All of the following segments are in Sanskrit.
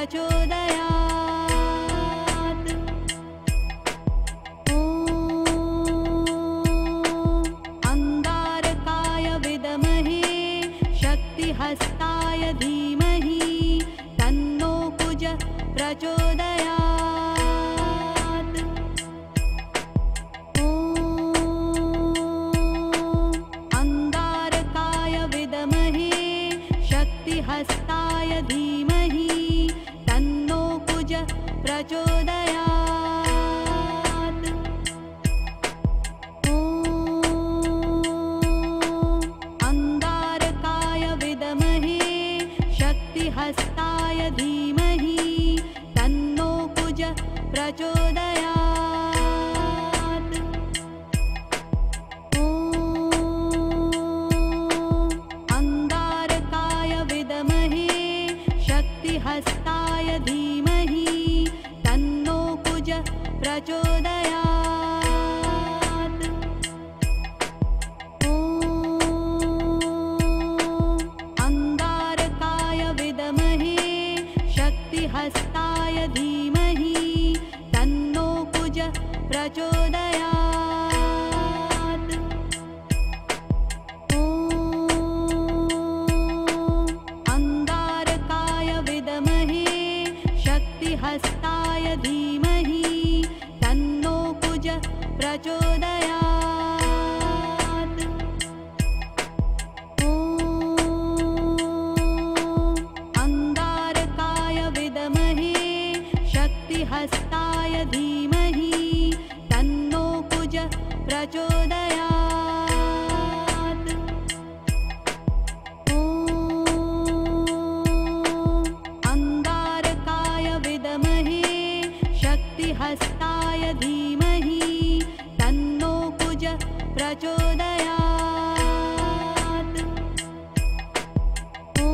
प्रचोदयात्। ॐ अंगारकाय विद्महे शक्तिहस्ताय धीमहि तन्नो कुज प्रचोदयात्। ॐ अंगारकाय विद्महे शक्तिहस्ताय धीमहि तन्नो कुज प्रचोदयात्। ॐ अंगारकाय विद्महे शक्तिहस्ताय धीमहि तन्नो कुज प्रचोदयात्। ॐ अंगारकाय विद्महे शक्तिहस्ताय धीमहि तन्नो कुज प्रचोदयात्। ॐ अंगारकाय विद्महे शक्तिहस्ताय धीमहि तन्नो कुज प्रचोदयात्। ॐ अंगारकाय विद्महे शक्तिहस्ताय धीमहि तन्नो कुज प्रचोदयात्। ॐ अंगारकाय विद्महे शक्तिहस्ताय धीमहि तन्नो कुज प्रचोदयात्। ॐ अंगारकाय विद्महे शक्तिहस्ताय धीमहि तन्नो कुज प्रचोदयात्। ॐ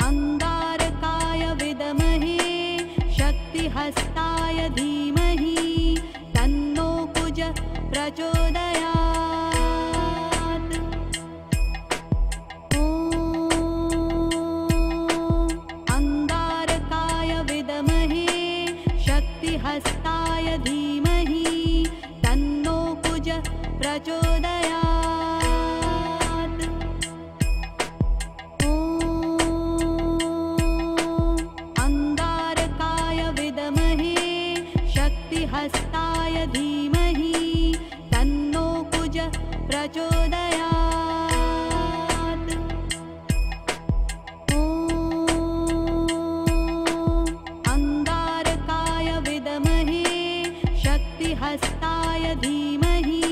अंगारकाय विद्महे शक्तिहस्ताय धीमहि तन्नो कुज प्रचोदयात्। ॐ अंगारकाय विद्महे शक्तिहस्ताय धीमहि तन्नो कुज प्रचोदयात्। ॐ अंगारकाय विद्महे शक्तिहस्ताय धीमहि तन्नो कुज प्रचोदयात्। ॐ अंगारकाय विद्महे शक्तिहस्ताय धीमहि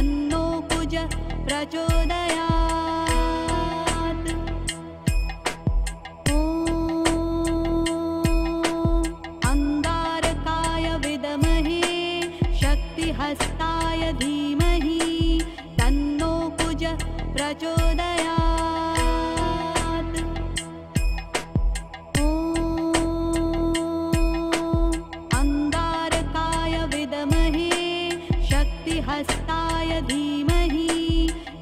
तन्नो कुज प्रचोदयात्। ॐ अंगारकाय विद्महे शक्तिहस्ताय धीमहि तन्नो कुज प्रचोदयात्। ॐ अंगारकाय विद्महे शक्तिहस्ताय धीमहि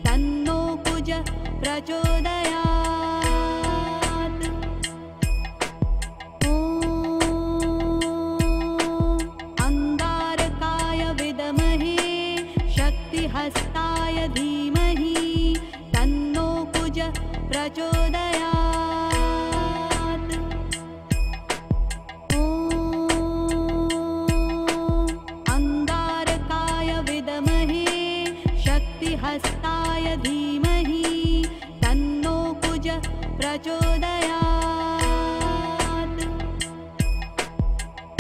तन्नो कुज प्रचोदयात्। ॐ अंगारकाय विद्महे शक्तिहस्ताय धीमहि तन्नो कुज प्रचोदयात्। ॐ अंगारकाय विद्महे शक्तिहस्ताय धीमहि तन्नो कुज प्रचोदयात्।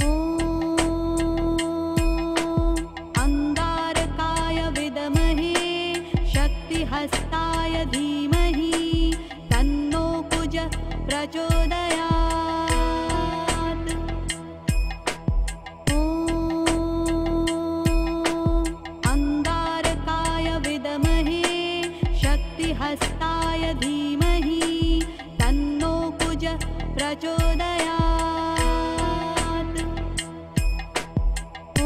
ॐ अंगारकाय विद्महे शक्तिहस्ताय धीमहि तन्नो कुज प्रचोदयात्। ॐ अंगारकाय विद्महे शक्तिहस्ताय धीमहि तन्नो कुज प्रचोदयात्। ॐ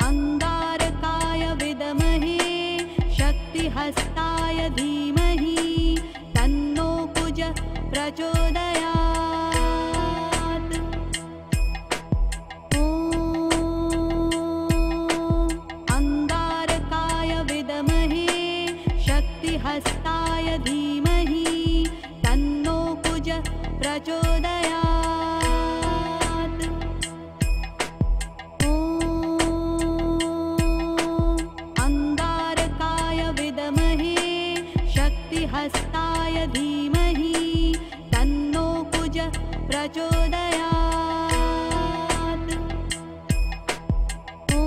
अंगारकाय विद्महे शक्तिहस्ताय धीमहि कुज प्रचोदयात्। ॐ अंगारकाय विद्महे शक्तिहस्ताय धीमहि तन्नो कुज प्रचोदयात्। ॐ अंगारकाय विद्महे शक्तिहस्ताय धीमहि तन्नो कुज प्रचोदयात्। ॐ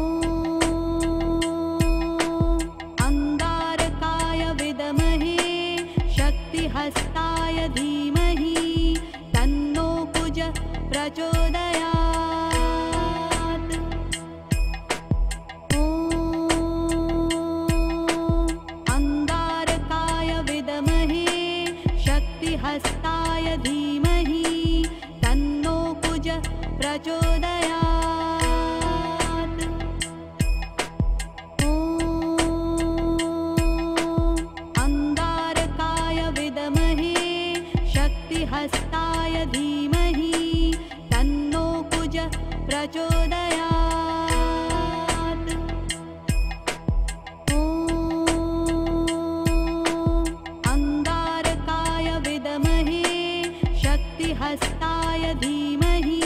अंगारकाय विद्महे शक्तिहस्ताय धीमहि तन्नो कुज प्रचोदयात्। ॐ अंगारकाय विद्महे शक्तिहस्ताय धीमहि तन्नो कुज प्रचोदयात्। ॐ अंगारकाय विद्महे शक्तिहस्ताय धीमहि तन्नो कुज प्रचोदयात्। ॐ अंगारकाय विद्महे शक्तिहस्ताय धीमहि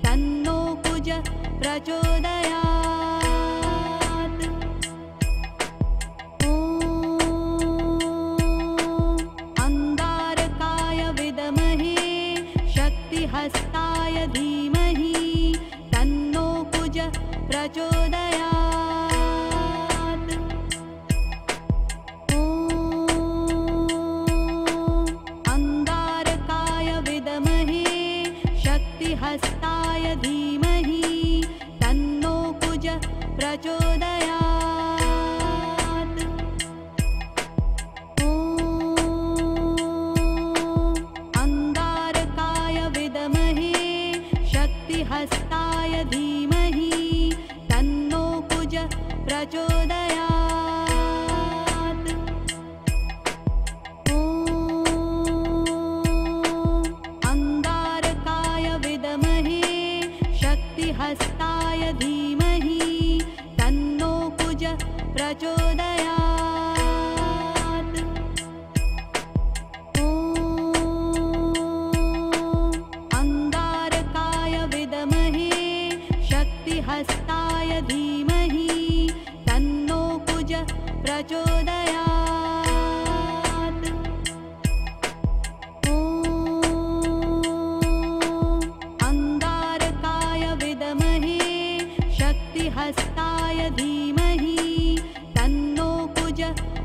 तन्नो कुज प्रचोदयात्। ॐ अंगारकाय विद्महे शक्तिहस्ताय धीमहि तन्नो कुज प्रचोदयात्। ॐ अंगारकाय विद्महे शक्तिहस्ताय धीमहि तन्नो कुज प्रचोदयात्। ॐ अंगारकाय विद्महे शक्तिहस्ताय धीमहि तन्नो कुज प्रचोदयात्। ॐ अंगारकाय विद्महे शक्तिहस्ताय धीमहि तन्नो कुज प्रचोदयात्। ॐ अंगारकाय विद्महे शक्तिहस्ताय धीमहि तन्नो कुज प्रचोदयात्। ॐ अंगारकाय विद्महे शक्तिहस्ताय धीमहि तन्नो कुज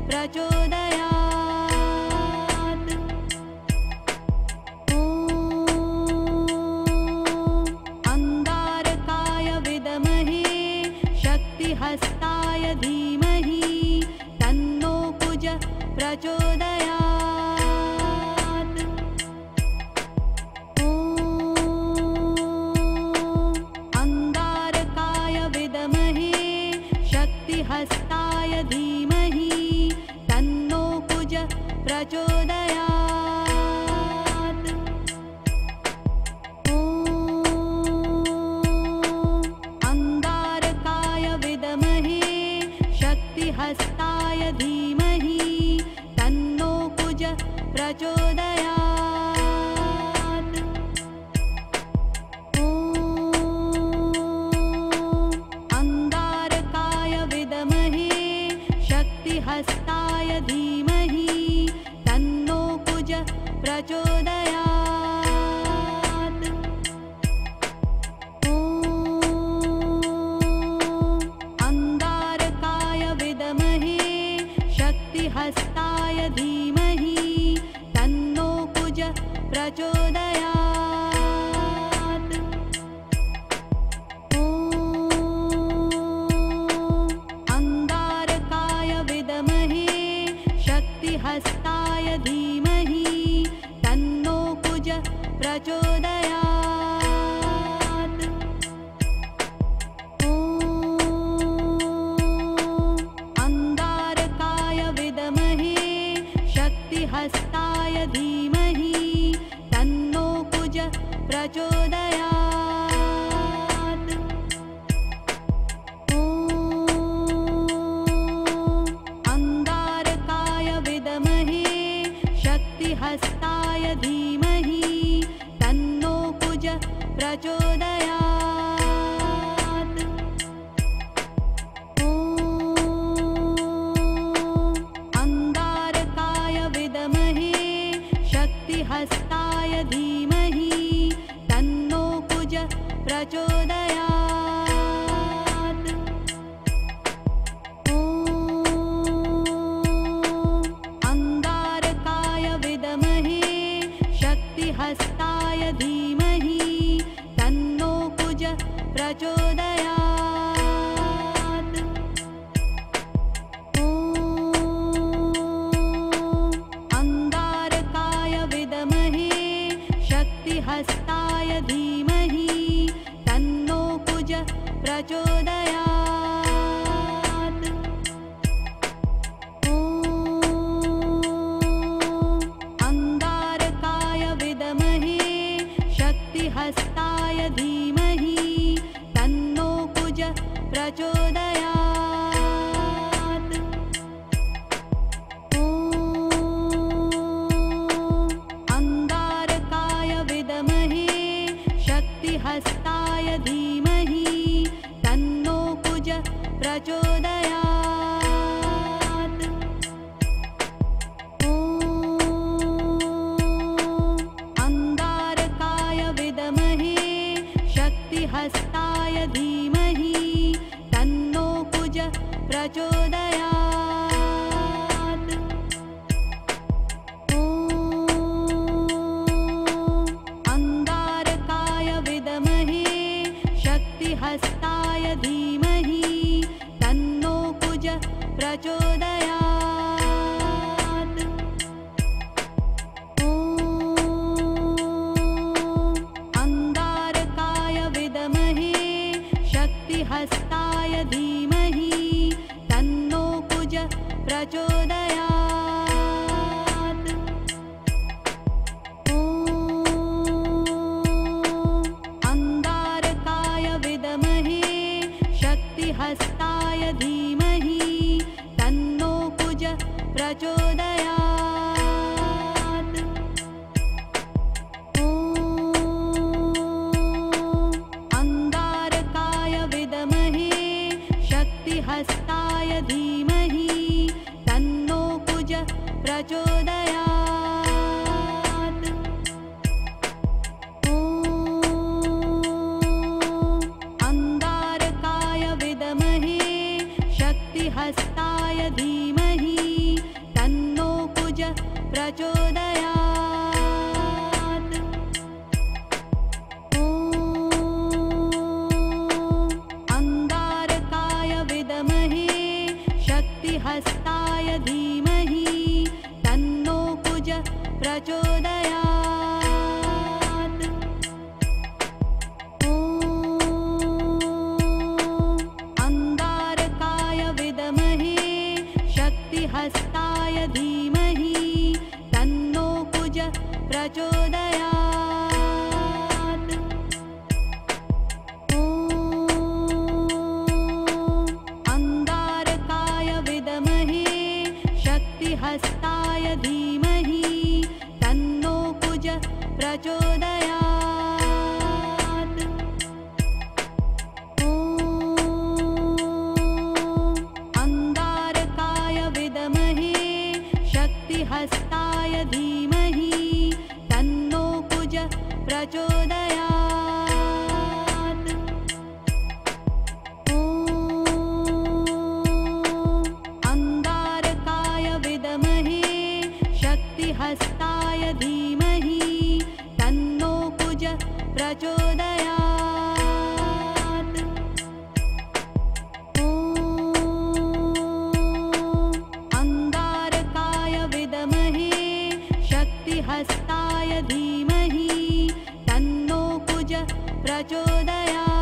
प्रचोदयात्। ॐ अंगारकाय विद्महे शक्तिहस्ताय धीमहि तन्नो कुज प्रचोदयात्। ॐ अंगारकाय विद्महे शक्तिहस्ताय धीमहि तन्नो कुज प्रचोदयात्। ॐ अंगारकाय विद्महे शक्तिहस्ताय धीमहि तन्नो कुज प्रचोदयात्। ॐ अंगारकाय विद्महे शक्तिहस्ताय धीमहि तन्नो कुज प्रचोदयात्। ॐ अंगारकाय विद्महे शक्तिहस्ताय धीमहि तन्नो कुज प्रचोदयात्। ॐ अंगारकाय विद्महे शक्तिहस्ताय धीमहि तन्नो कुज प्रचोदयात्। ॐ अंगारकाय विद्महे शक्तिहस्ताय धीमहि प्रचोदयात्। ॐ अंगारकाय विद्महे शक्तिहस्ताय धीमहि तन्नो कुज प्रचोदयात्। ॐ अंगारकाय विद्महे शक्तिहस्ताय धीमहि तन्नो कुज प्रचोदयात्। ॐ अंगारकाय विद्महे शक्तिहस्ताय धीमहि तन्नो कुज प्रचोदयात्। ॐ अंगारकाय विद्महे शक्तिहस्ताय धीमहि तन्नो कुज प्रचोदयात्। ॐ अंगारकाय विद्महे शक्तिहस्ताय धीमहि तन्नो कुज प्रचोदयात्। ॐ अंगारकाय विद्महे शक्तिहस्ताय धीमहि तन्नो कुज प्रचोदयात्। ॐ अंगारकाय विद्महे शक्तिहस्ताय धीमहि तन्नो कुज प्रचोदयात्। ॐ अंगारकाय विद्महे शक्तिहस्ताय धीमहि तन्नो कुज प्रचोदयात्। ॐ अंगारकाय विद्महे शक्तिहस्ताय धीमहि तन्नो कुज प्रचोदयात्। ॐ अंगारकाय विद्महे शक्तिहस्ताय धीमहि तन्नो कुज प्रचोदयात्। ॐ अंगारकाय विद्महे शक्तिहस्ताय धीमहि तन्नो कुज प्रचोदयात्। ॐ अंगारकाय विद्महे शक्तिहस्ताय धीमहि तन्नो कुज प्रचोदयात्। ॐ अंगारकाय विद्महे शक्तिहस्ताय धीमहि तन्नो कुज प्रचोदयात्। ॐ अंगारकाय विद्महे शक्तिहस्ताय धीमहि तन्नो कुज प्रचोदयात्। ॐ अंगारकाय विद्महे शक्तिहस्ताय धीमहि तन्नो कुज प्रचोदयात्। ॐ अंगारकाय विद्महे शक्तिहस्ताय धीमहि तन्नो कुज प्रचोदयात्। ॐ अंगारकाय विद्महे शक्तिहस्ताय धीमहि तन्नो कुज प्रचोदयात्। ॐ अंगारकाय विद्महे शक्तिहस्ताय धीमहि तन्नो कुज प्रचोदयात्।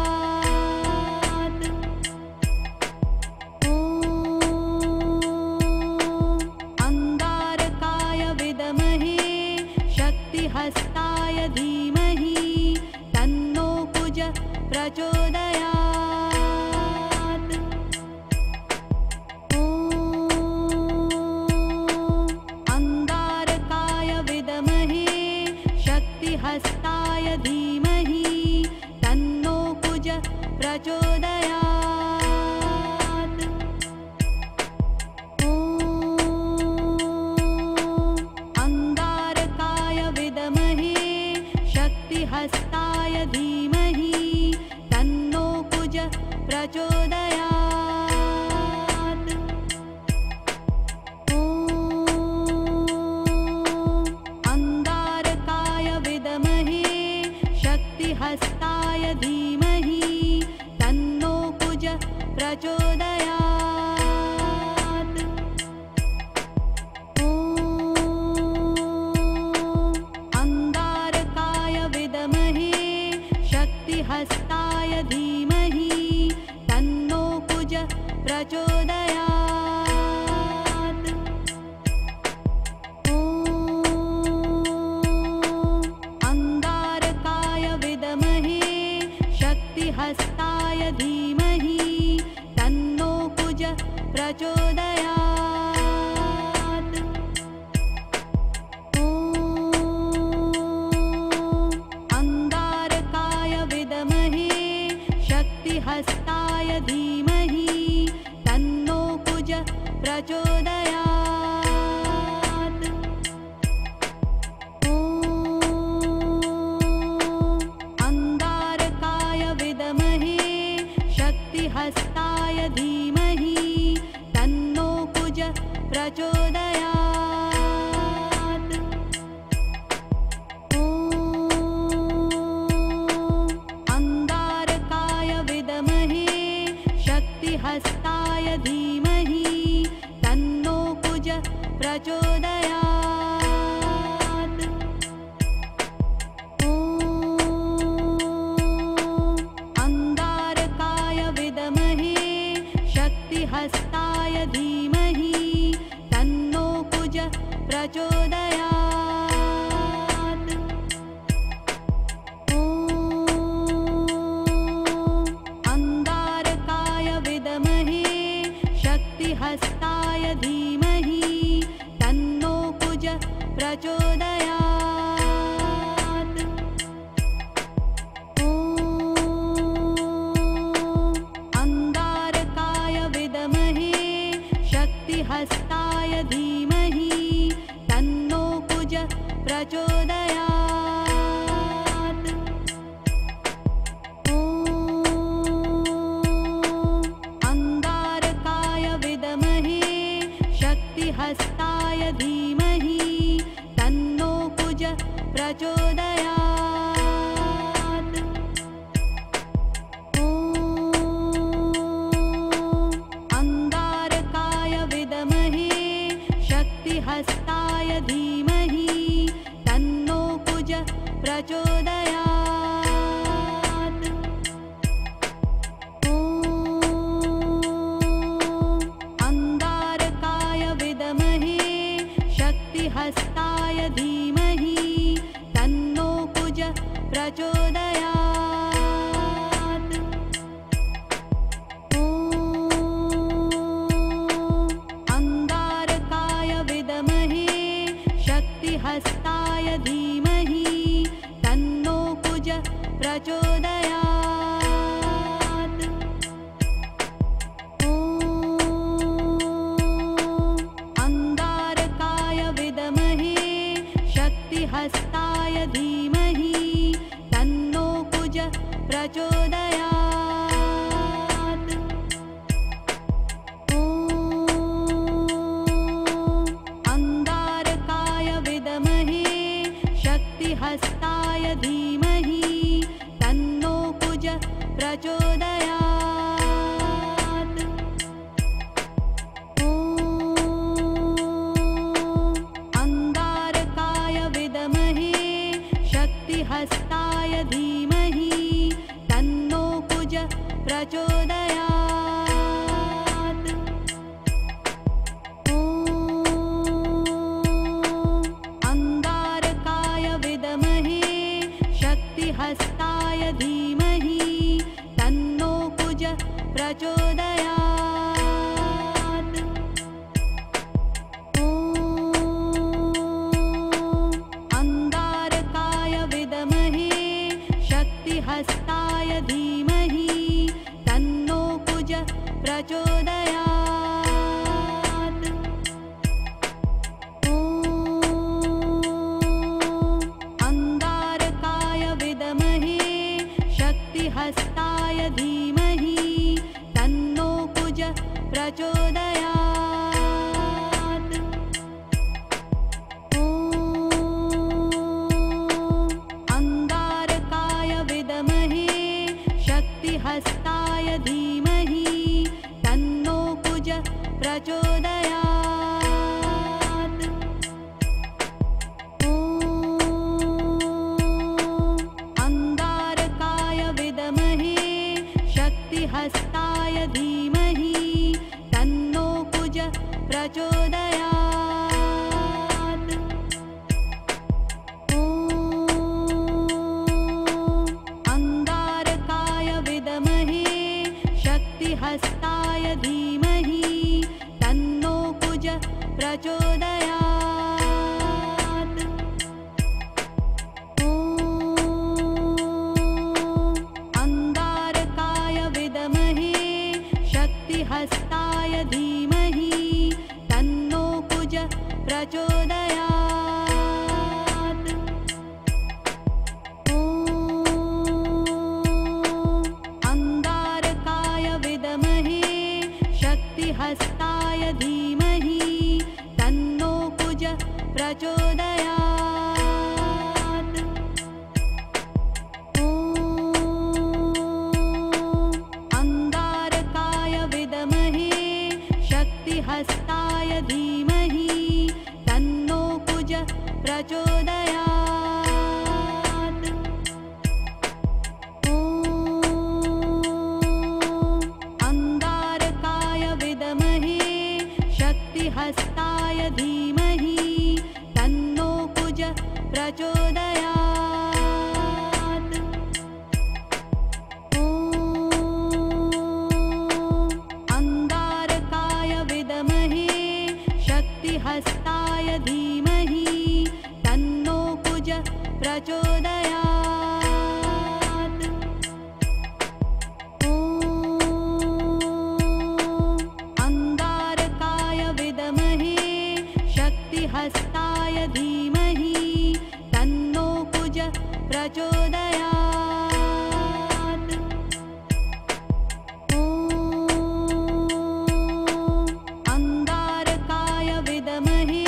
ॐ अंगारकाय विद्महे शक्तिहस्ताय धीमहि प्रचोदयात्। ॐ अंगारकाय विद्महे शक्तिहस्ताय धीमहि तन्नो कुज प्रचोदयात्। ॐ अंगारकाय विद्महे शक्तिहस्ताय धीमहि तन्नो कुज प्रचोदयात्। ॐ अंगारकाय विद्महे शक्तिहस्ताय धीमहि तन्नो कुज प्रचोदयात्। ॐ अंगारकाय विद्महे शक्तिहस्ताय धीमहि तन्नो कुज प्रचोदयात्। ॐ अंगारकाय विद्महे शक्तिहस्ताय धीमहि तन्नो कुज प्रचोदयात्। ॐ अंगारकाय विद्महे शक्तिहस्ताय धीमहि तन्नो कुज प्रचोदयात्। ॐ अंगारकाय विद्महे शक्तिहस्ताय धीमहि तन्नो कुज प्रचोदयात्। ॐ अंगारकाय विद्महे शक्तिहस्ताय धीमहि तन्नो कुज प्रचोदयात्। ॐ अंगारकाय विद्महे शक्तिहस्ताय धीमहि तन्नो कुज प्रचोदयात्। ॐ अंगारकाय विद्महे शक्तिहस्ताय धीमहि तन्नो कुज प्रचोदयात्। ॐ अंगारकाय विद्महे शक्तिहस्ताय धीमहि तन्नो कुज प्रचोदयात्। ॐ अंगारकाय विद्महे शक्तिहस्ताय धीमहि तन्नो कुज प्रचोदयात्। ॐ अंगारकाय विद्महे शक्तिहस्ताय धीमहि तन्नो कुज प्रचोदयात्। ॐ अंगारकाय विद्महे शक्तिहस्ताय धीमहि तन्नो कुज प्रचोदयात्। ॐ अंगारकाय विद्महे शक्तिहस्ताय धीमहि तन्नो कुज प्रचोदयात्। ॐ अंगारकाय विद्महे शक्तिहस्ताय धीमहि तन्नो कुज प्रचोदयात्। ॐ अंगारकाय विद्महे शक्तिहस्ताय धीमहि तन्नो कुज प्रचोदयात्। ॐ अंगारकाय विद्महे शक्तिहस्ताय धीमहि तन्नो कुज प्रचोदयात्। ॐ अंगारकाय विद्महे शक्तिहस्ताय धीमहि प्रचोदयात्। ॐ अन्गारकाय विद्महे शक्तिहस्ताय धीमहि तन्नो कुज प्रचोदयात्। ॐ अन्गारकाय विद्महे शक्तिहस्ताय धीमहि तन्नो कुज प्रचोदयात्। ॐ अन्गारकाय विद्महे शक्तिहस्ताय धीमहि तन्नो कुज प्रचोदयात्। ॐ अन्गारकाय विद्महे शक्तिहस्ताय धीमहि तन्नो कुज प्रचोदयात्। ॐ अन्गारकाय विद्महे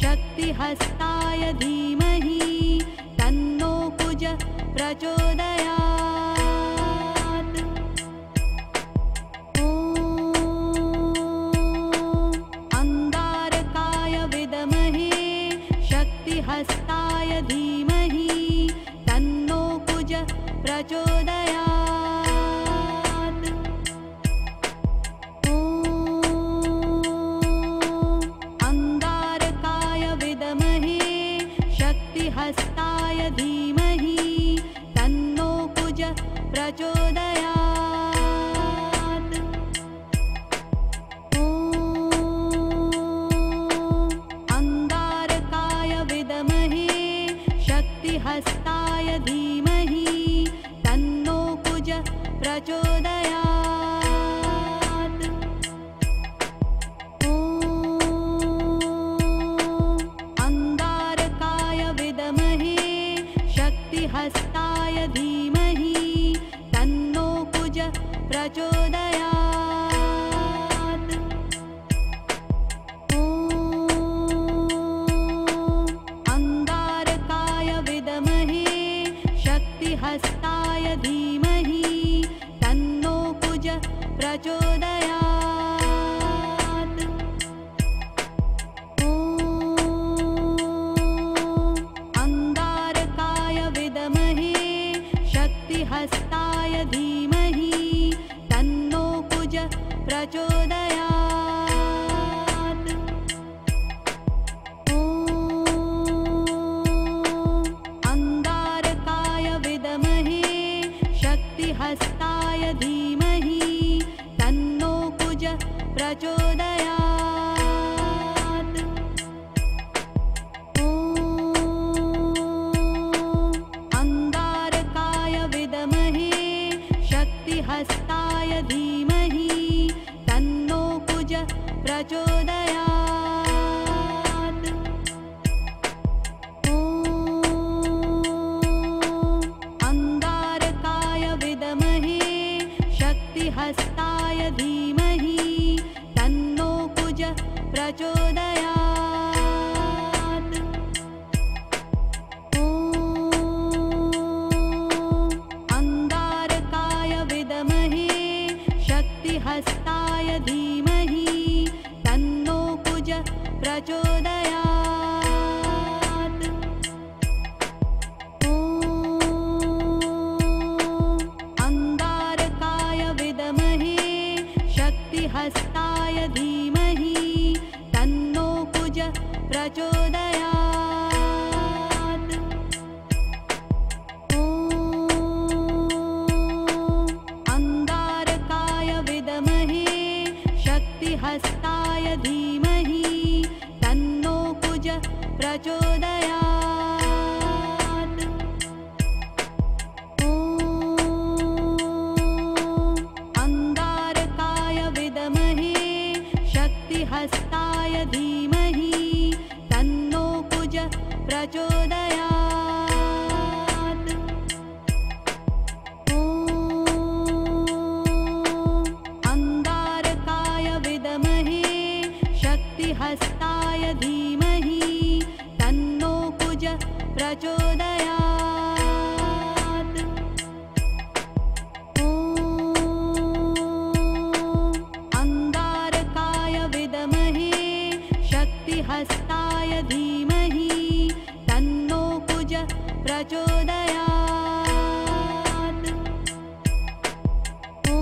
शक्तिहस्ताय धीमहि तन्नो कुज प्रचोदयात्। ॐ अन्गारकाय विद्महे शक्तिहस्ताय धीमहि तन्नो कुज प्रचोदयात्। ॐ अन्गारकाय विद्महे शक्तिहस्ताय धीमहि तन्नो कुज प्रचोदयात्। ॐ अन्गारकाय विद्महे शक्तिहस्ताय धीमहि तन्नो कुज प्रचोदयात्। ॐ अन्गारकाय विद्महे शक्तिहस्ताय धीमहि तन्नो कुज प्रचोदयात्। ॐ अन्गारकाय विद्महे शक्तिहस्ताय धीमहि तन्नो कुज प्रचोदयात्। ॐ अन्गारकाय विद्महे शक्तिहस्ताय धीमहि तन्नो कुज प्रचोदयात्। ॐ अन्गारकाय विद्महे शक्तिहस्ताय धीमहि तन्नो कुज प्रचोदयात्। ॐ अन्गारकाय विद्महे शक्तिहस्ताय धीमहि तन्नो कुज प्रचोदयात्। ॐ अन्गारकाय विद्महे शक्तिहस्ताय धीमहि तन्नो कुज प्रचोदयात्। ॐ अन्गारकाय विद्महे शक्तिहस्ताय धीमहि तन्नो कुज प्रचोदयात्। ॐ अन्गारकाय विद्महे शक्तिहस्ताय धीमहि तन्नो कुज प्रचोदयात्। ॐ अन्गारकाय विद्महे शक्तिहस्ताय धीमहि तन्नो कुज प्रचोदयात्। ॐ अन्गारकाय विद्महे शक्तिहस्ताय धीमहि तन्नो कुज प्रचोदयात्। ॐ अन्गारकाय विद्महे शक्तिहस्ताय हस्ताय धीमहि तन्नो कुज प्रचोदयात्। ॐ अंगारकाय विद्महे शक्तिहस्ताय धीमहि तन्नो कुज प्रचोदयात्। ॐ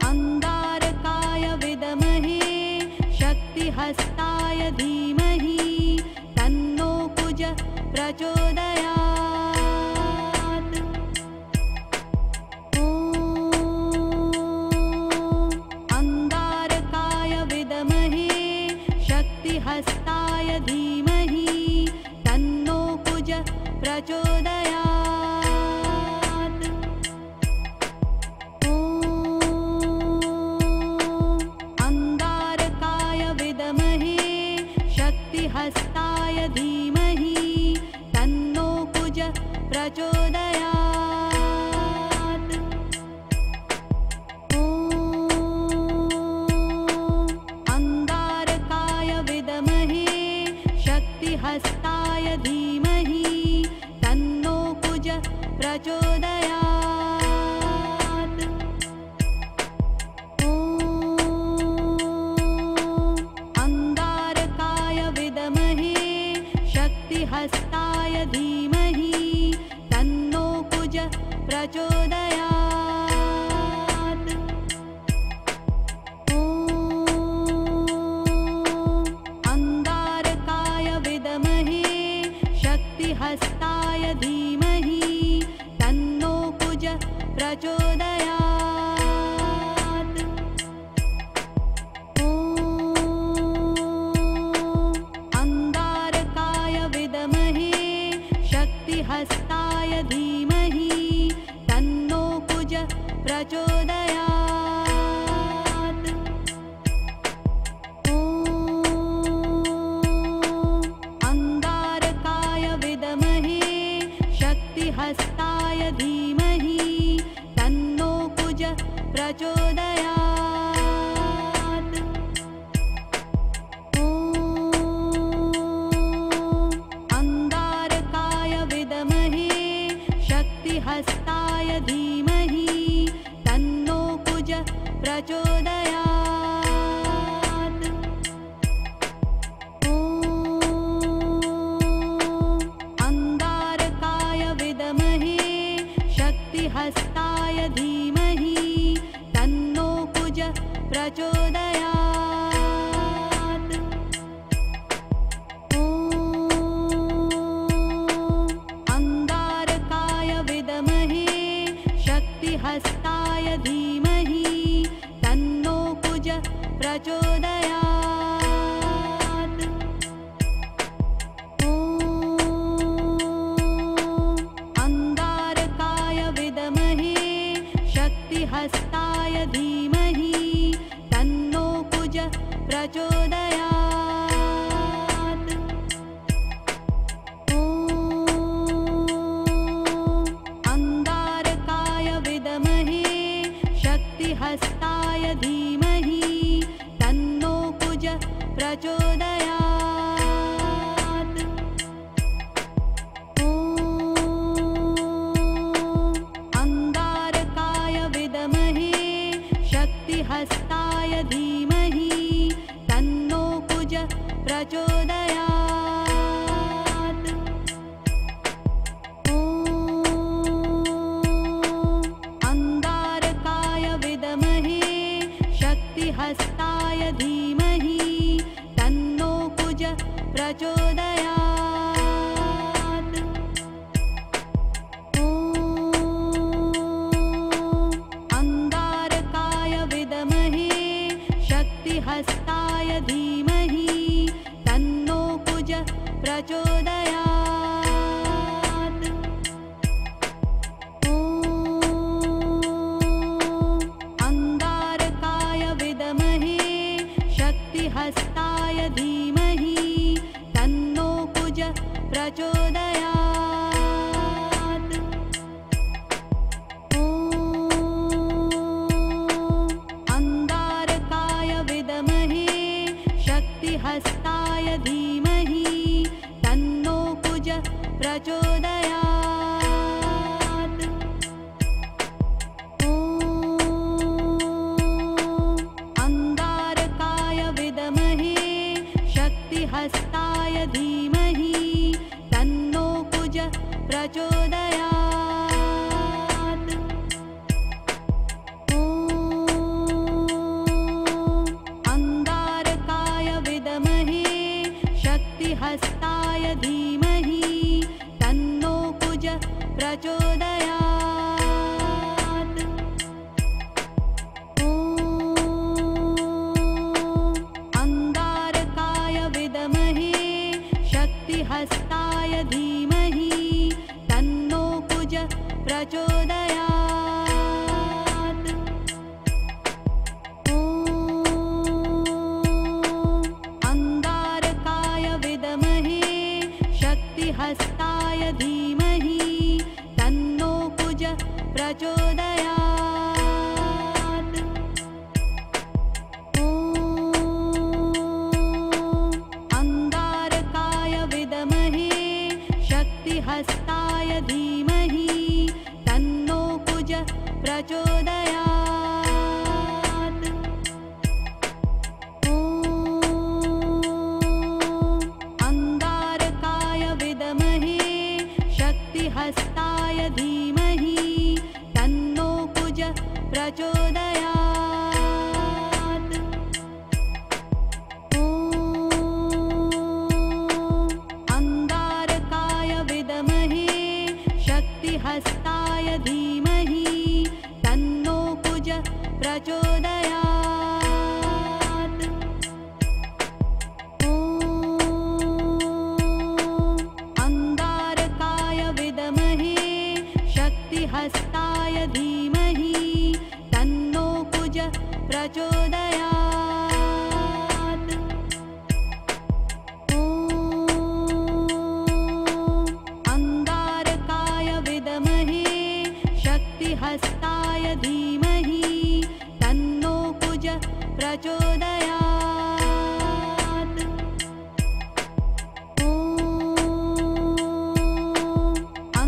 अंगारकाय विद्महे शक्तिहस्ताय धीमहि तन्नो कुज प्रचोदयात्। ॐ अंगारकाय विद्महे शक्तिहस्ताय धीमहि तन्नो कुज प्रचोदयात्। ॐ अंगारकाय विद्महे शक्तिहस्ताय धीमहि तन्नो कुज प्रचोदयात्। ॐ अंगारकाय विद्महे शक्तिहस्ताय धीमहि तन्नो कुज प्रचोदयात्। ॐ अंगारकाय विद्महे शक्तिहस्ताय धीमहि तन्नो कुज प्रचोदयात्। ॐ अंगारकाय विद्महे शक्तिहस्ताय धीमहि तन्नो कुज प्रचोदयात्। ॐ अंगारकाय विद्महे शक्तिहस्ताय धीमहि तन्नो कुज प्रचोदयात्। ॐ अंगारकाय विद्महे शक्तिहस्ताय धीमहि तन्नो कुज प्रचोदयात्। ॐ अंगारकाय विद्महे शक्तिहस्ताय धीमहि तन्नो कुज प्रचोदयात्। ॐ अंगारकाय विद्महे शक्तिहस्ताय धीमहि तन्नो कुज प्रचोदयात्। ॐ अंगारकाय विद्महे शक्तिहस्ताय धीमहि तन्नो कुज प्रचोदयात्। ॐ अंगारकाय विद्महे शक्तिहस्ताय धीमहि तन्नो कुज प्रचोदयात्। ॐ अंगारकाय विद्महे शक्तिहस्ताय धीमहि तन्नो कुज प्रचोदयात्। ॐ अंगारकाय विद्महे शक्तिहस्ताय धीमहि तन्नो कुज प्रचोदयात्। ॐ अंगारकाय विद्महे शक्तिहस्ताय धीमहि तन्नो कुज प्रचोदयात्। ॐ अंगारकाय विद्महे शक्तिहस्ताय धीमहि तन्नो कुज प्रचोदयात्। ॐ अंगारकाय विद्महे शक्तिहस्ताय धीमहि तन्नो कुज प्रचोदयात्। ॐ अंगारकाय विद्महे शक्तिहस्ताय धीमहि तन्नो कुज प्रचोदयात्। ॐ अंगारकाय विद्महे शक्तिहस्ताय धीमहि तन्नो कुज प्रचोदयात्। ॐ अंगारकाय विद्महे शक्तिहस्ताय धीमहि तन्नो कुज प्रचोदयात्। ॐ अंगारकाय विद्महे शक्तिहस्ताय धीमहि तन्नो कुज प्रचोदयात्। ॐ अंगारकाय विद्महे शक्तिहस्ताय धीमहि तन्नो कुज प्रचोदयात्। ॐ अंगारकाय विद्महे शक्तिहस्ताय धीमहि तन्नो कुज प्रचोदयात्। ॐ अंगारकाय विद्महे शक्तिहस्ताय धीमहि तन्नो कुज प्रचोदयात्। ॐ अंगारकाय विद्महे शक्तिहस्ताय धीमहि तन्नो कुज प्रचोदयात्। ॐ अंगारकाय विद्महे शक्तिहस्ताय धीमहि तन्नो कुज प्रचोदयात्। ॐ अंगारकाय विद्महे शक्तिहस्ताय धीमहि तन्नो कुज प्रचोदयात्। ॐ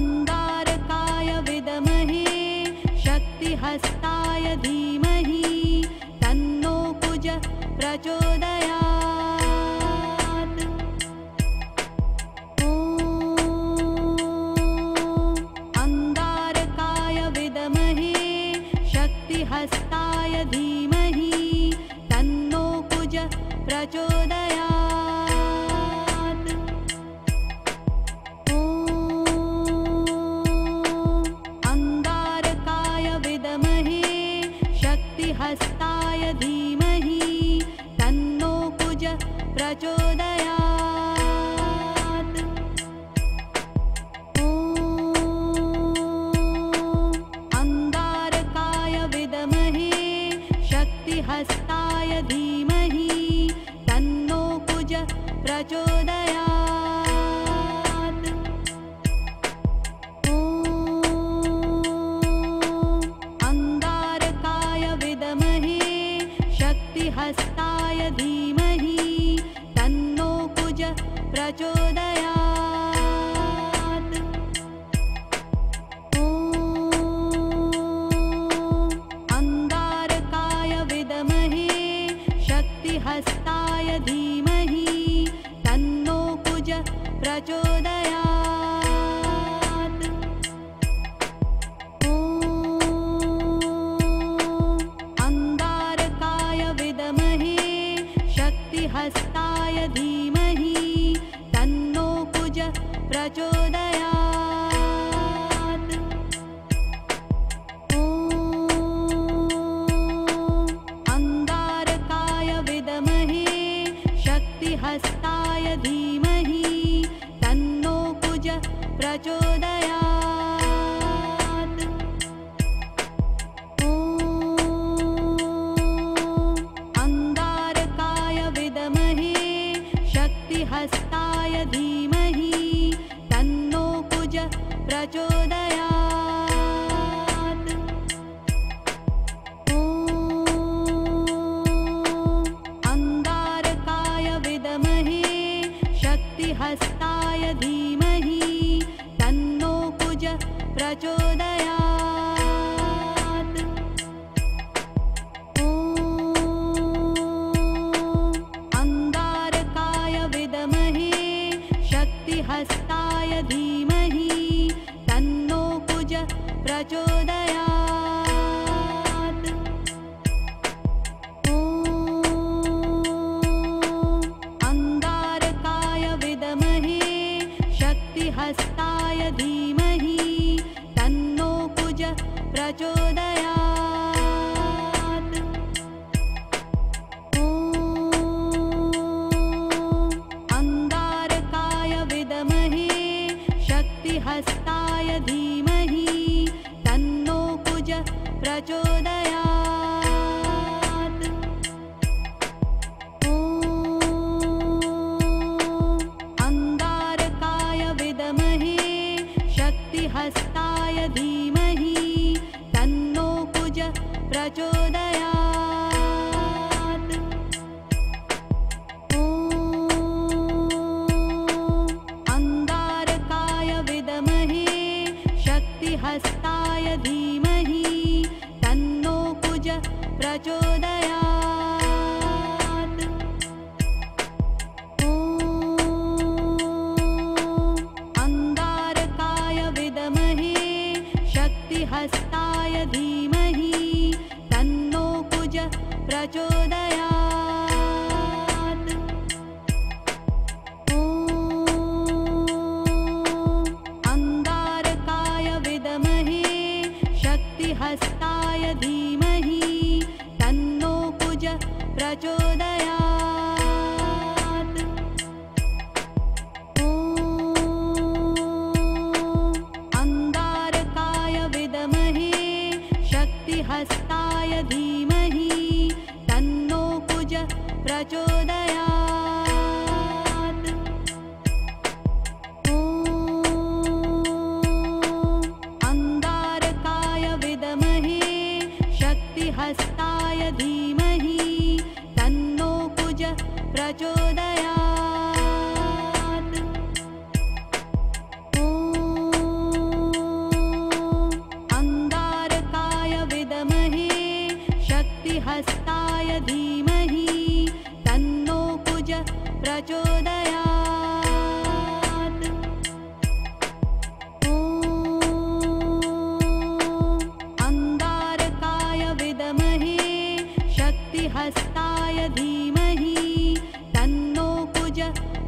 अंगारकाय विद्महे शक्तिहस्ताय धीमहि तन्नो कुज प्रचोदयात्। ॐ अंगारकाय विद्महे शक्तिहस्ताय धीमहि तन्नो कुज प्रचोदयात्। ॐ अंगारकाय विद्महे शक्तिहस्ताय धीमहि तन्नो कुज प्रचोदयात्। ॐ अंगारकाय विद्महे शक्तिहस्ताय धीमहि तन्नो कुज प्रचोदयात्। ॐ अंगारकाय विद्महे शक्तिहस्ताय धीमहि तन्नो कुज प्रचोदयात्। ॐ अंगारकाय विद्महे शक्तिहस्ताय धीमहि तन्नो कुज प्रचोदयात्। ॐ अंगारकाय विद्महे शक्तिहस्ताय धीमहि तन्नो कुज प्रचोदयात्। ॐ अंगारकाय विद्महे शक्तिहस्ताय धीमहि तन्नो कुज प्रचोदयात्। ॐ अंगारकाय विद्महे शक्तिहस्ताय धीमहि तन्नो कुज प्रचोदयात्। ॐ अंगारकाय शक्तिहस्ताय धीमहि तन्नो कुज प्रचोदयात्। ॐ अंगारकाय विद्महे शक्तिहस्ताय धीमहि तन्नो कुज प्रचोदयात्। ॐ अंगारकाय विद्महे शक्तिहस्ताय धीमहि तन्नो कुज प्रचोदयात्। ॐ अंगारकाय विद्महे शक्तिहस्ताय धीमहि तन्नो कुज प्रचोदयात्। ॐ अंगारकाय विद्महे शक्तिहस्ताय धीमहि तन्नो कुज प्रचोदयात्। ॐ अंगारकाय विद्महे शक्तिहस्ताय धीमहि तन्नो कुज प्रचोदयात्। ॐ अंगारकाय विद्महे शक्तिहस्ताय धीमहि तन्नो कुज प्रचोदयात्। ॐ अंगारकाय विद्महे शक्तिहस्ताय धीमहि तन्नो कुज प्रचोदयात्। ॐ अंगारकाय विद्महे शक्तिहस्ताय धीमहि तन्नो कुज प्रचोदयात्। ॐ अंगारकाय विद्महे शक्तिहस्ताय धीमहि तन्नो कुज प्रचोदयात्। ॐ अंगारकाय विद्महे शक्तिहस्ताय धीमहि तन्नो कुज प्रचोदयात्। ॐ अंगारकाय विद्महे शक्तिहस्ताय धीमहि तन्नो कुज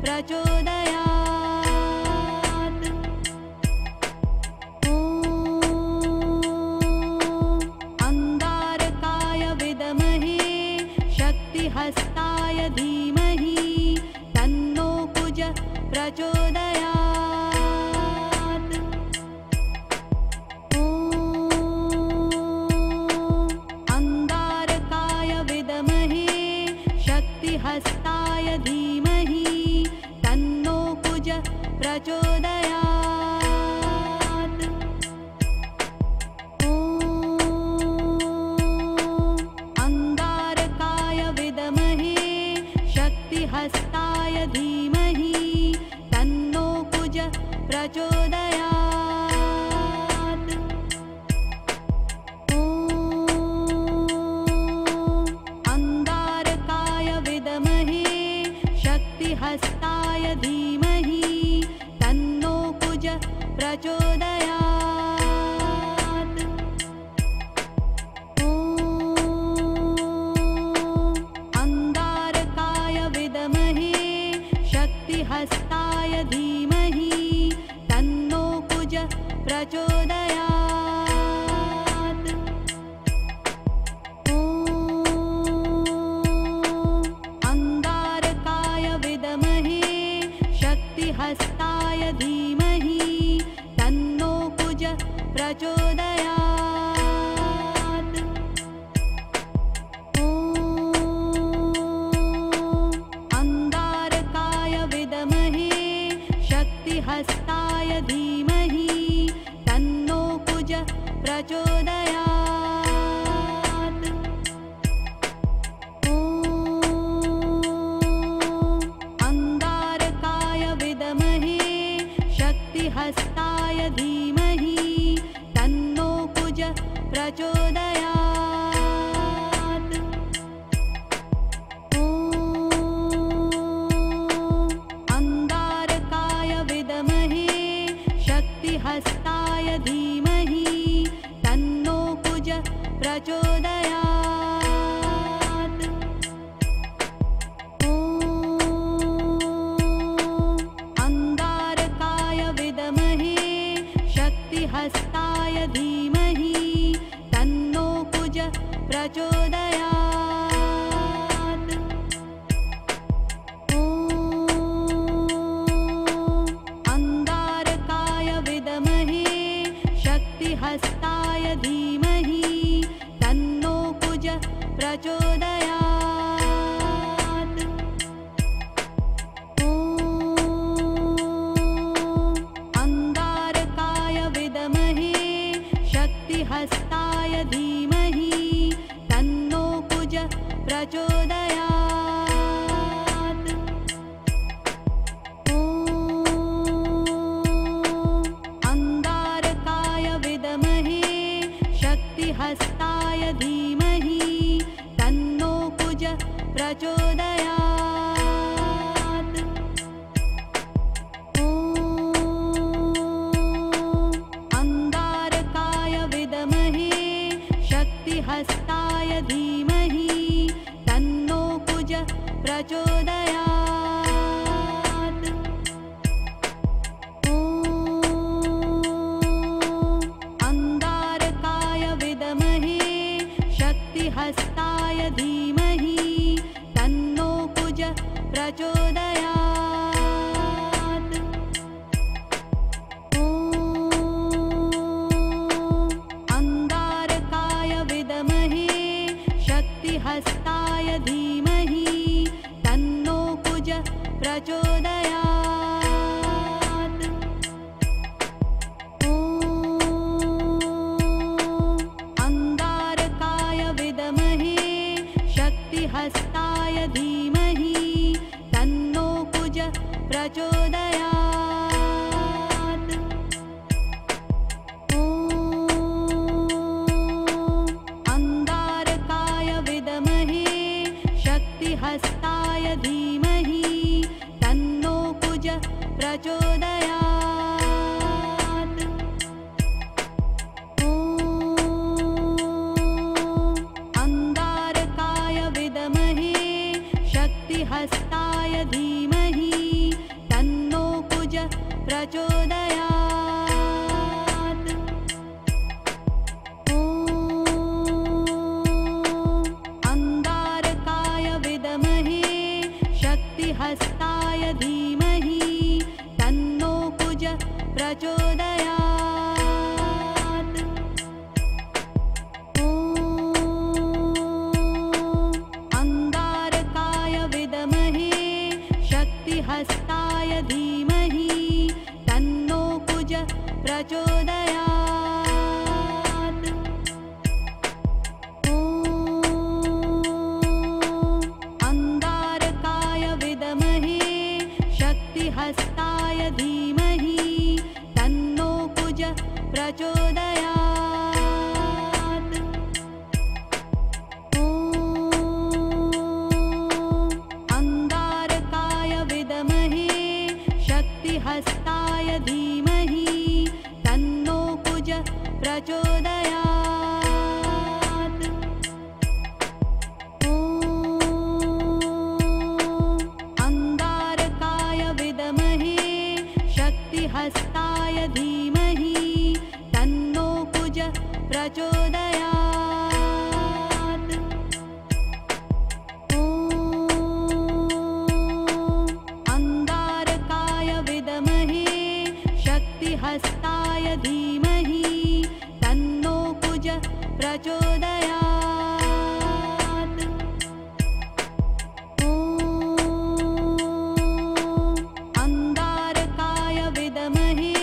प्रचोदयात्। ॐ अंगारकाय विद्महे शक्तिहस्ताय धीमहि तन्नो कुज प्रचोदयात्। ॐ अंगारकाय विद्महे शक्तिहस्ताय धीमहि तन्नो कुज प्रचोदयात्। ॐ अंगारकाय विद्महे शक्तिहस्ताय धीमहि तन्नो कुज प्रचोदयात्। ॐ अंगारकाय विद्महे शक्तिहस्ताय धीमहि तन्नो कुज प्रचोदयात्। ॐ अंगारकाय विद्महे शक्तिहस्ताय धीमहि तन्नो कुज प्रचोदयात्। ॐ अंगारकाय विद्महे शक्तिहस्ताय धीमहि तन्नो कुज प्रचोदयात्। ॐ अंगारकाय विद्महे शक्तिहस्ताय धीमहि तन्नो कुज प्रचोदयात्। ॐ अंगारकाय विद्महे प्रचोदयात्। ॐ अंगारकाय विद्महे शक्तिहस्ताय धीमहि तन्नो कुज प्रचोदयात्। ॐ अंगारकाय विद्महे शक्तिहस्ताय धीमहि तन्नो कुज प्रचोदयात्। ॐ अंगारकाय विद्महे शक्तिहस्ताय धीमहि तन्नो कुज प्रचोदयात्। ॐ अंगारकाय विद्महे शक्तिहस्ताय धीमहि तन्नो कुज प्रचोदयात्। ॐ अंगारकाय विद्महे शक्तिहस्ताय धीमहि तन्नो कुज प्रचोदयात्। ॐ अंगारकाय विद्महे शक्तिहस्ताय धीमहि तन्नो कुज प्रचोदयात्। ॐ अंगारकाय विद्महे शक्तिहस्ताय धीमहि तन्नो कुज प्रचोदयात्। ॐ अंगारकाय विद्महे शक्तिहस्ताय धीमहि तन्नो कुज प्रचोदयात्। ॐ अंगारकाय विद्महे शक्तिहस्ताय धीमहि तन्नो कुज प्रचोदयात्। ॐ अंगारकाय विद्महे शक्तिहस्ताय धीमहि तन्नो कुज प्रचोदयात्। ॐ अंगारकाय विद्महे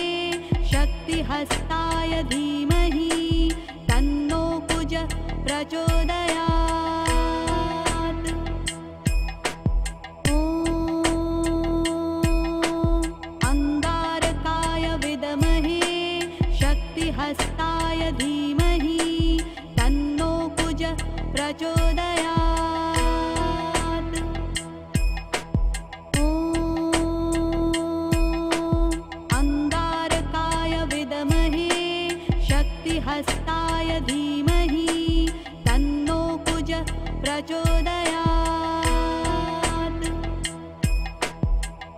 शक्तिहस्ताय धीमहि तन्नो कुज प्रचोदयात्। ॐ अंगारकाय विद्महे शक्तिहस्ताय धीमहि तन्नो कुज प्रचोदयात्। ॐ अंगारकाय विद्महे शक्तिहस्ताय धीमहि तन्नो कुज प्रचोदयात्।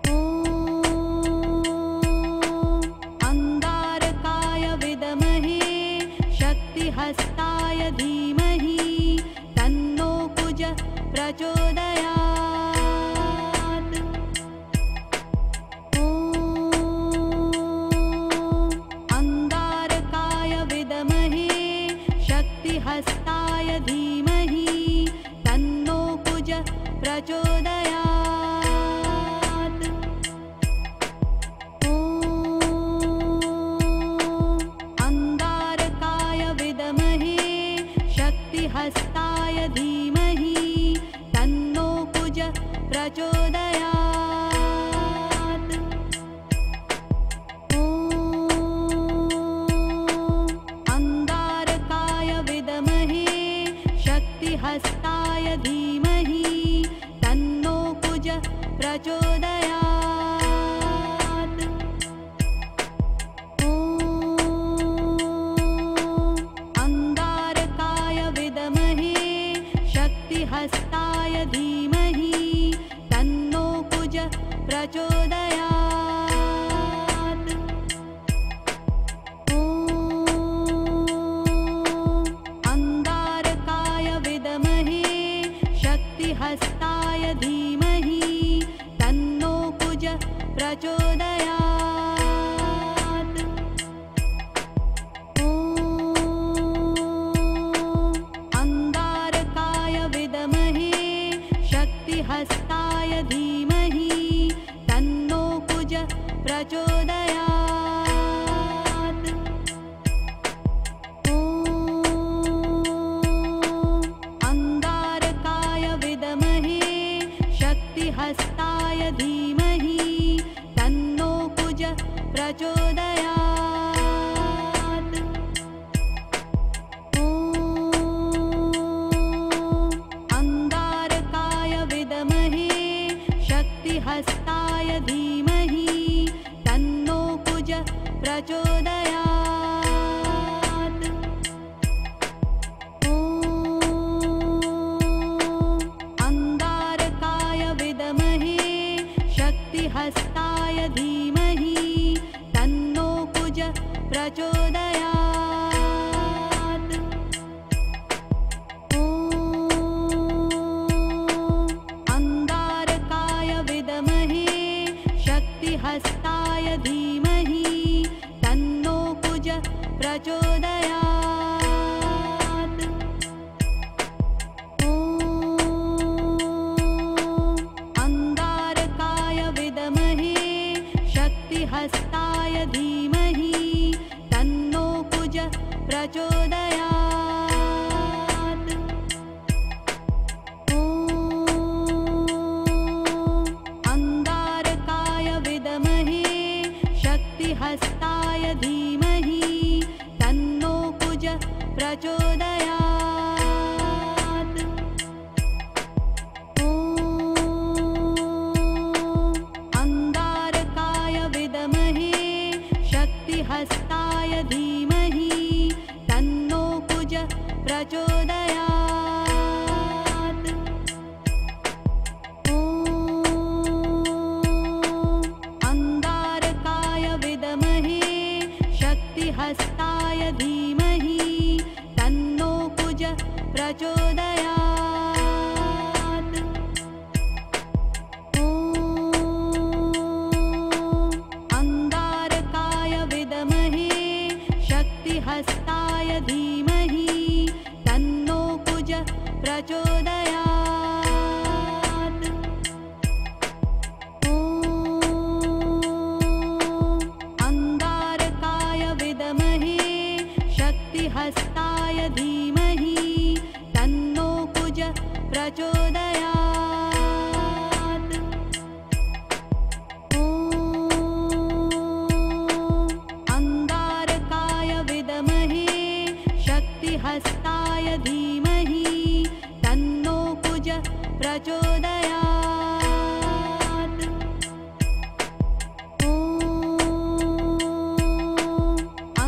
ॐ अंगारकाय विद्महे शक्तिहस्ताय धीमहि तन्नो कुज प्रचोदयात्। ॐ अंगारकाय विद्महे शक्तिहस्ताय धीमहि तन्नो कुज प्रचोदयात्। ॐ अंगारकाय विद्महे शक्तिहस्ताय धीमहि तन्नो कुज प्रचोदयात्। ॐ अंगारकाय विद्महे शक्तिहस्ताय धीमहि तन्नो कुज प्रचोदयात्। ॐ अंगारकाय विद्महे शक्तिहस्ताय धीमहि तन्नो कुज प्रचोदयात्। ॐ अंगारकाय विद्महे शक्तिहस्ताय धीमहि प्रचोदयात्। ॐ अन्गारकाय विद्महे शक्तिहस्ताय धीमहि तन्नो कुज प्रचोदयात्। ॐ अंगारकाय विद्महे शक्तिहस्ताय धीमहि तन्नो कुज प्रचोदयात्। ॐ अंगारकाय विद्महे शक्तिहस्ताय धीमहि तन्नो कुज प्रचोदयात्। ॐ अंगारकाय विद्महे शक्तिहस्ताय धीमहि तन्नो कुज प्रचोदयात्। ॐ अंगारकाय विद्महे शक्तिहस्ताय धीमहि तन्नो कुज प्रचोदयात्। ॐ अंगारकाय विद्महे शक्तिहस्ताय धीमहि तन्नो कुज प्रचोदयात्। ॐ अंगारकाय विद्महे शक्तिहस्ताय धीमहि तन्नो कुज प्रचोदयात्। ॐ अंगारकाय विद्महे शक्तिहस्ताय धीमहि तन्नो कुज प्रचोदयात्। ॐ अंगारकाय विद्महे शक्तिहस्ताय धीमहि तन्नो कुज प्रचोदयात्। ॐ अंगारकाय विद्महे शक्तिहस्ताय धीमहि तन्नो कुज प्रचोदयात्। ॐ अंगारकाय विद्महे शक्तिहस्ताय धीमहि तन्नो कुज प्रचोदयात्। ॐ अंगारकाय विद्महे शक्तिहस्ताय धीमहि तन्नो कुज प्रचोदयात्। ॐ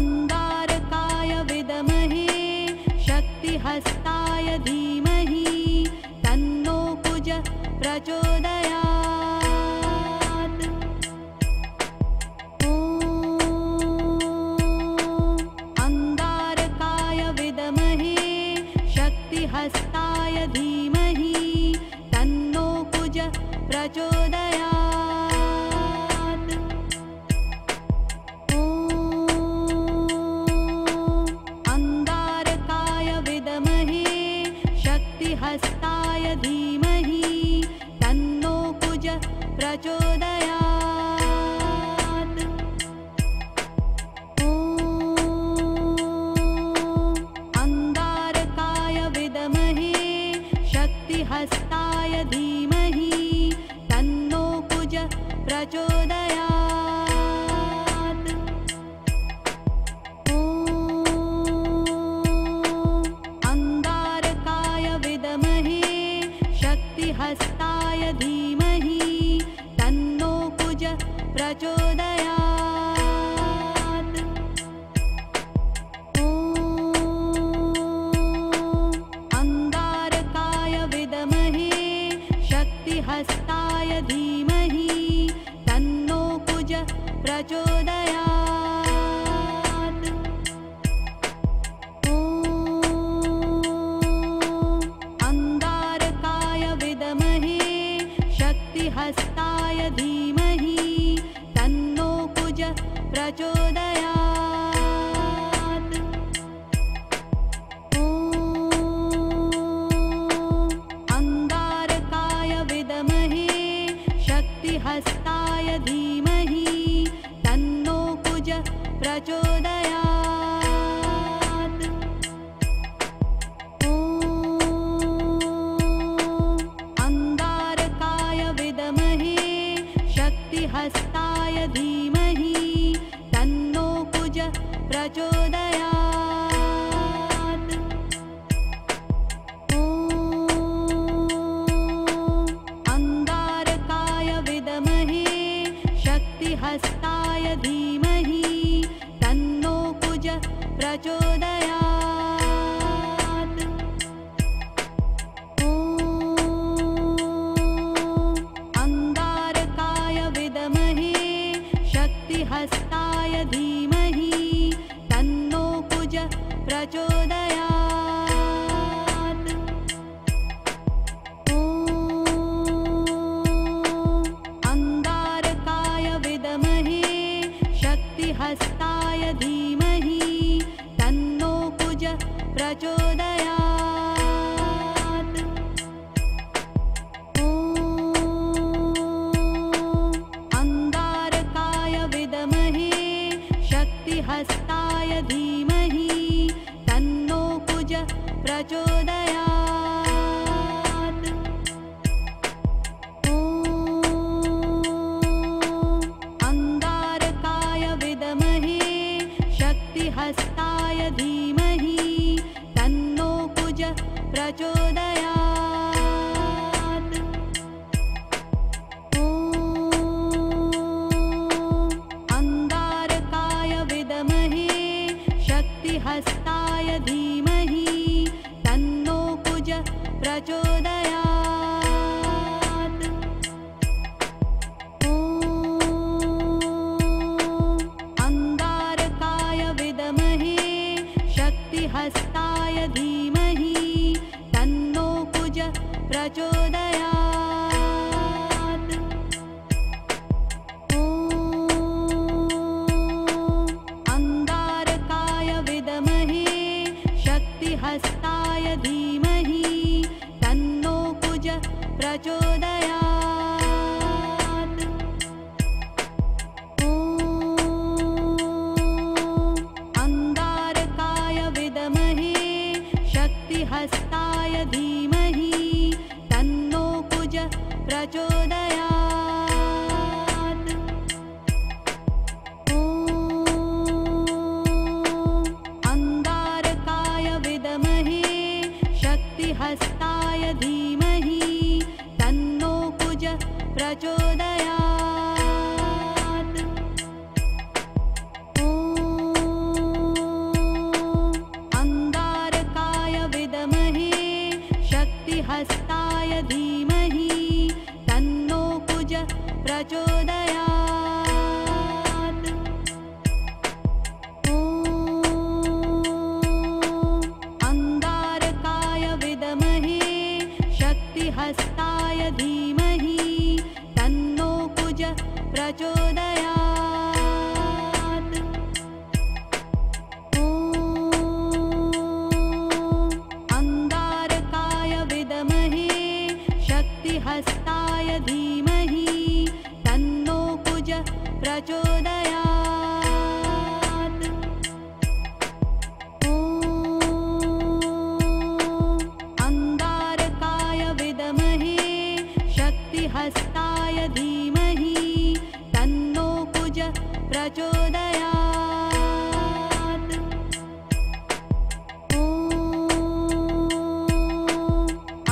अंगारकाय विद्महे शक्तिहस्ताय धीमहि तन्नो कुज प्रचोदयात्। ॐ अंगारकाय विद्महे शक्तिहस्ताय धीमहि तन्नो कुज प्रचोदयात्। ॐ अंगारकाय विद्महे शक्तिहस्ताय धीमहि तन्नो कुज प्रचोदयात्। ॐ अंगारकाय विद्महे शक्तिहस्ताय धीमहि तन्नो कुज प्रचोदयात्। ॐ अंगारकाय विद्महे शक्तिहस्ताय धीमहि तन्नो कुज प्रचोदयात्। ॐ अंगारकाय विद्महे शक्तिहस्ताय धीमहि तन्नो कुज प्रचोदयात्। ॐ अंगारकाय विद्महे शक्तिहस्ताय धीमहि कुज प्रचोदयात्। ॐ अंगारकाय विद्महे शक्तिहस्ताय धीमहि तन्नो कुज प्रचोदयात्। ॐ अंगारकाय विद्महे शक्तिहस्ताय धीमहि तन्नो कुज प्रचोदयात्। ॐ अंगारकाय विद्महे शक्तिहस्ताय धीमहि तन्नो कुज प्रचोदयात्। ॐ अंगारकाय विद्महे शक्तिहस्ताय धीमहि तन्नो कुज प्रचोदयात्। ॐ अंगारकाय विद्महे शक्तिहस्ताय धीमहि तन्नो कुज प्रचोदयात्। ॐ अंगारकाय विद्महे शक्तिहस्ताय धीमहि तन्नो कुज प्रचोदयात्। ॐ अंगारकाय विद्महे शक्तिहस्ताय धीमहि तन्नो कुज प्रचोदयात्। ॐ अंगारकाय विद्महे शक्तिहस्ताय धीमहि तन्नो कुज प्रचोदयात्। ॐ अंगारकाय विद्महे शक्तिहस्ताय धीमहि तन्नो कुज प्रचोदयात्। ॐ अंगारकाय विद्महे शक्तिहस्ताय धीमहि तन्नो कुज प्रचोदयात्। ॐ अंगारकाय विद्महे शक्तिहस्ताय धीमहि तन्नो कुज प्रचोदयात्। ॐ अंगारकाय विद्महे शक्तिहस्ताय धीमहि तन्नो कुज प्रचोदयात्। ॐ अंगारकाय विद्महे शक्तिहस्ताय धीमहि तन्नो कुज प्रचोदयात्। ॐ अंगारकाय विद्महे शक्तिहस्ताय धीमहि तन्नो कुज प्रचोदयात्। ॐ अंगारकाय विद्महे शक्तिहस्ताय धीमहि तन्नो कुज प्रचोदयात्। ॐ अंगारकाय विद्महे शक्तिहस्ताय धीमहि तन्नो कुज प्रचोदयात्। ॐ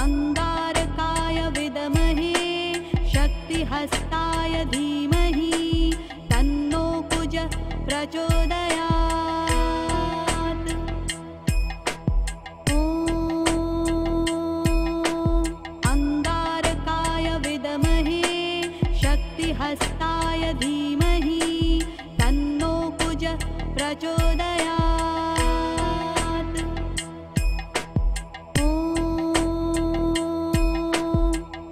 अंगारकाय विद्महे शक्तिहस्ताय धीमहि तन्नो कुज प्रचोदयात्। ॐ अंगारकाय विद्महे शक्तिहस्ताय धीमहि तन्नो कुज प्रचोदयात्। ॐ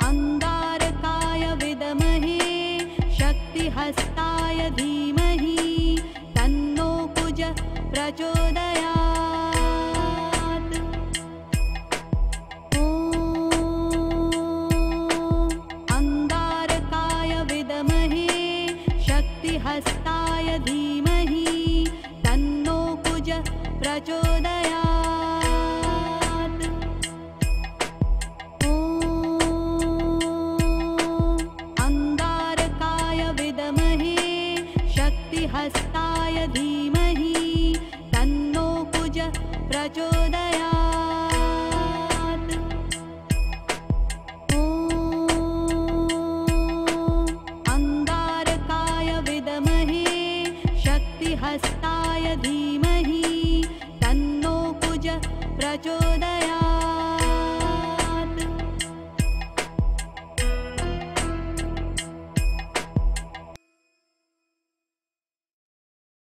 अंगारकाय विद्महे शक्तिहस्ताय धीमहि प्रचोदयात्। ॐ अंगारकाय विद्महे शक्तिहस्ताय धीमहि तन्नो कुज प्रचोदयात्। ॐ अंगारकाय विद्महे शक्तिहस्ताय धीमहि तन्नो कुज प्रचोदयात्। ॐ अंगारकाय विद्महे शक्तिहस्ताय धीमहि तन्नो कुज प्रचोदयात्।